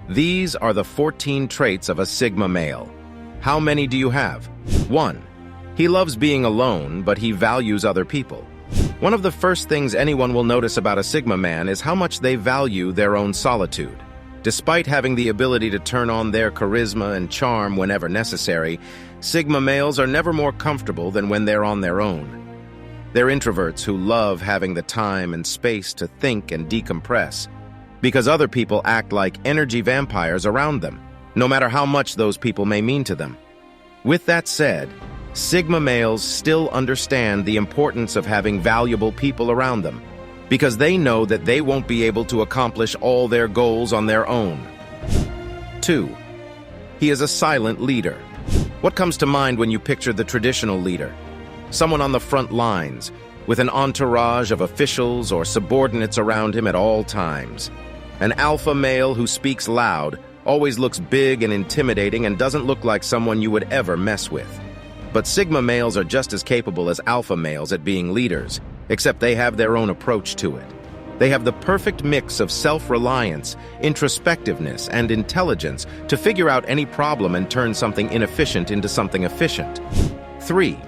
These are the 14 traits of a Sigma male. How many do you have? 1. He loves being alone, but he values other people. One of the first things anyone will notice about a Sigma man is how much they value their own solitude. Despite having the ability to turn on their charisma and charm whenever necessary, Sigma males are never more comfortable than when they're on their own. They're introverts who love having the time and space to think and decompress, because other people act like energy vampires around them, no matter how much those people may mean to them. With that said, Sigma males still understand the importance of having valuable people around them, because they know that they won't be able to accomplish all their goals on their own. 2. He is a silent leader. What comes to mind when you picture the traditional leader? Someone on the front lines, with an entourage of officials or subordinates around him at all times. An alpha male who speaks loud, always looks big and intimidating, and doesn't look like someone you would ever mess with. But Sigma males are just as capable as alpha males at being leaders, except they have their own approach to it. They have the perfect mix of self-reliance, introspectiveness, and intelligence to figure out any problem and turn something inefficient into something efficient. 3.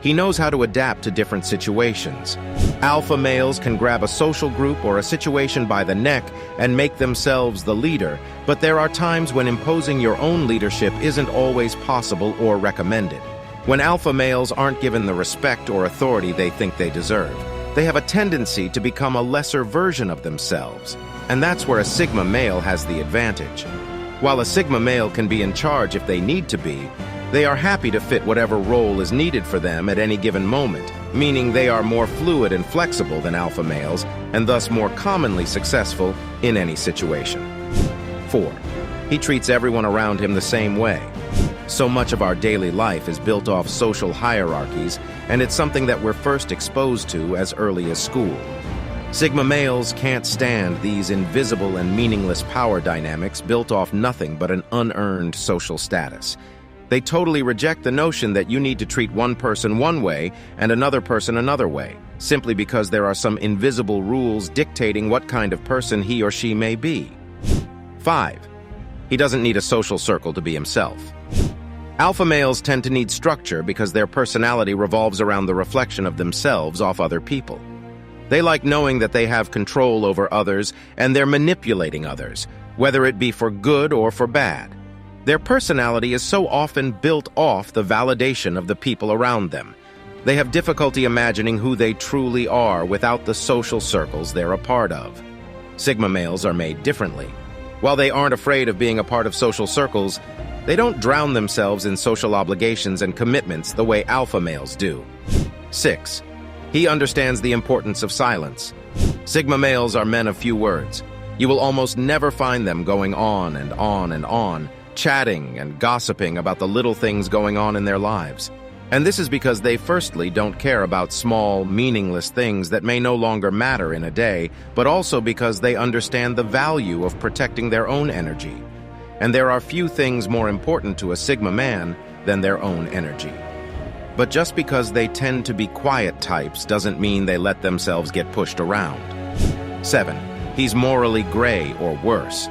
He knows how to adapt to different situations. Alpha males can grab a social group or a situation by the neck and make themselves the leader, but there are times when imposing your own leadership isn't always possible or recommended. When alpha males aren't given the respect or authority they think they deserve, they have a tendency to become a lesser version of themselves, and that's where a Sigma male has the advantage. While a Sigma male can be in charge if they need to be, they are happy to fit whatever role is needed for them at any given moment, meaning they are more fluid and flexible than alpha males, and thus more commonly successful in any situation. 4. He treats everyone around him the same way. So much of our daily life is built off social hierarchies, and it's something that we're first exposed to as early as school. Sigma males can't stand these invisible and meaningless power dynamics built off nothing but an unearned social status. They totally reject the notion that you need to treat one person one way and another person another way, simply because there are some invisible rules dictating what kind of person he or she may be. 5. He doesn't need a social circle to be himself. Alpha males tend to need structure because their personality revolves around the reflection of themselves off other people. They like knowing that they have control over others and they're manipulating others, whether it be for good or for bad. Their personality is so often built off the validation of the people around them. They have difficulty imagining who they truly are without the social circles they're a part of. Sigma males are made differently. While they aren't afraid of being a part of social circles, they don't drown themselves in social obligations and commitments the way alpha males do. 6. He understands the importance of silence. Sigma males are men of few words. You will almost never find them going on and on and on, chatting and gossiping about the little things going on in their lives. And this is because they firstly don't care about small, meaningless things that may no longer matter in a day, but also because they understand the value of protecting their own energy. And there are few things more important to a Sigma man than their own energy. But just because they tend to be quiet types doesn't mean they let themselves get pushed around. 7. He's morally gray or worse.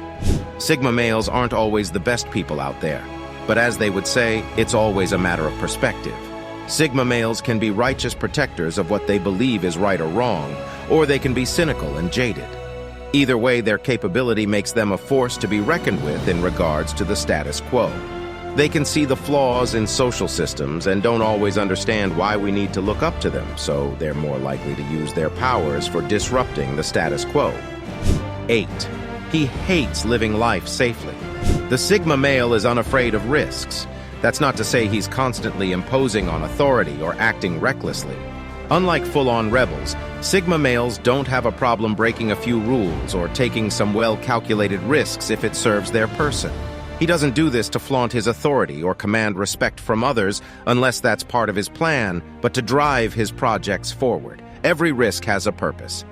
Sigma males aren't always the best people out there, but as they would say, it's always a matter of perspective. Sigma males can be righteous protectors of what they believe is right or wrong, or they can be cynical and jaded. Either way, their capability makes them a force to be reckoned with in regards to the status quo. They can see the flaws in social systems and don't always understand why we need to look up to them, so they're more likely to use their powers for disrupting the status quo. 8. He hates living life safely. The Sigma male is unafraid of risks. That's not to say he's constantly imposing on authority or acting recklessly. Unlike full-on rebels, Sigma males don't have a problem breaking a few rules or taking some well-calculated risks if it serves their person. He doesn't do this to flaunt his authority or command respect from others unless that's part of his plan, but to drive his projects forward. Every risk has a purpose.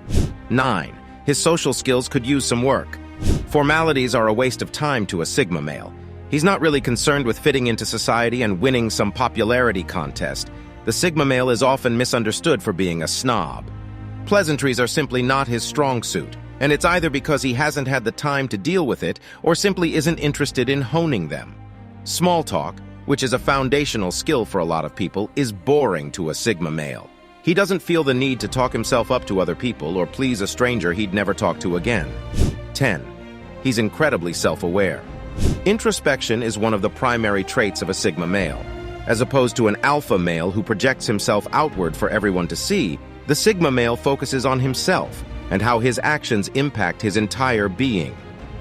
9. His social skills could use some work. Formalities are a waste of time to a Sigma male. He's not really concerned with fitting into society and winning some popularity contest. The Sigma male is often misunderstood for being a snob. Pleasantries are simply not his strong suit, and it's either because he hasn't had the time to deal with it or simply isn't interested in honing them. Small talk, which is a foundational skill for a lot of people, is boring to a Sigma male. He doesn't feel the need to talk himself up to other people or please a stranger he'd never talk to again. 10. He's incredibly self-aware. Introspection is one of the primary traits of a Sigma male. As opposed to an alpha male who projects himself outward for everyone to see, the Sigma male focuses on himself and how his actions impact his entire being.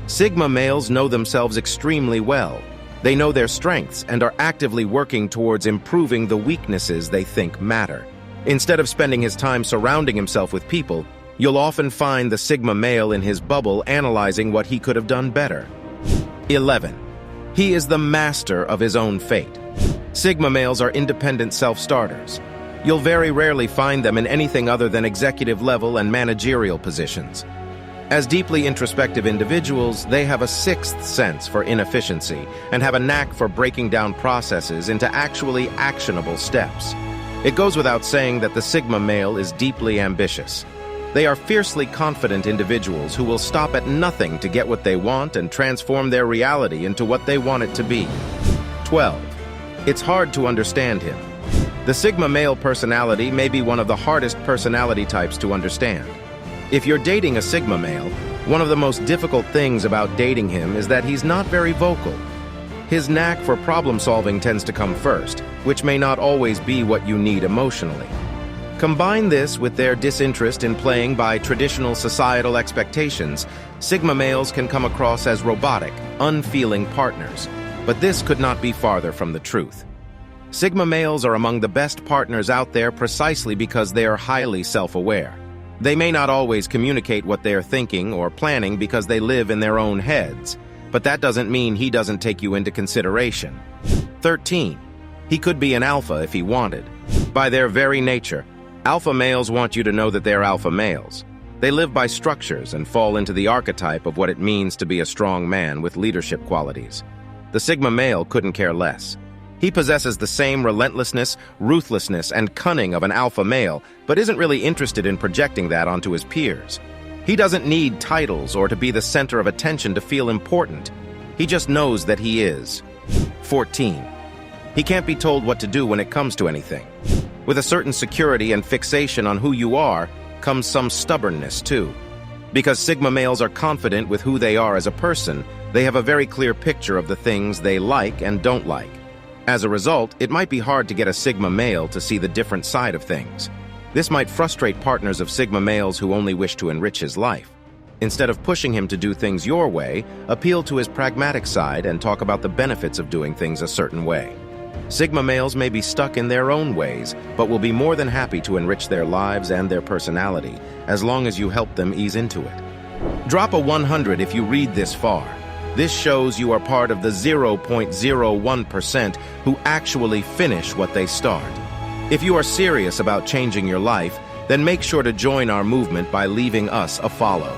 Sigma males know themselves extremely well. They know their strengths and are actively working towards improving the weaknesses they think matter. Instead of spending his time surrounding himself with people, you'll often find the Sigma male in his bubble analyzing what he could have done better. 11. He is the master of his own fate. Sigma males are independent self-starters. You'll very rarely find them in anything other than executive level and managerial positions. As deeply introspective individuals, they have a sixth sense for inefficiency and have a knack for breaking down processes into actually actionable steps. It goes without saying that the Sigma male is deeply ambitious. They are fiercely confident individuals who will stop at nothing to get what they want and transform their reality into what they want it to be. 12. It's hard to understand him. The Sigma male personality may be one of the hardest personality types to understand. If you're dating a Sigma male, one of the most difficult things about dating him is that he's not very vocal. His knack for problem-solving tends to come first, which may not always be what you need emotionally. Combine this with their disinterest in playing by traditional societal expectations, Sigma males can come across as robotic, unfeeling partners. But this could not be farther from the truth. Sigma males are among the best partners out there precisely because they are highly self-aware. They may not always communicate what they are thinking or planning because they live in their own heads, but that doesn't mean he doesn't take you into consideration. 13. He could be an alpha if he wanted. By their very nature, alpha males want you to know that they're alpha males. They live by structures and fall into the archetype of what it means to be a strong man with leadership qualities. The Sigma male couldn't care less. He possesses the same relentlessness, ruthlessness, and cunning of an alpha male, but isn't really interested in projecting that onto his peers. He doesn't need titles or to be the center of attention to feel important. He just knows that he is. 14. He can't be told what to do when it comes to anything. With a certain security and fixation on who you are comes some stubbornness too. Because Sigma males are confident with who they are as a person, they have a very clear picture of the things they like and don't like. As a result, it might be hard to get a Sigma male to see the different side of things. This might frustrate partners of Sigma males who only wish to enrich his life. Instead of pushing him to do things your way, appeal to his pragmatic side and talk about the benefits of doing things a certain way. Sigma males may be stuck in their own ways, but will be more than happy to enrich their lives and their personality, as long as you help them ease into it. Drop a 100 if you read this far. This shows you are part of the 0.01% who actually finish what they start. If you are serious about changing your life, then make sure to join our movement by leaving us a follow.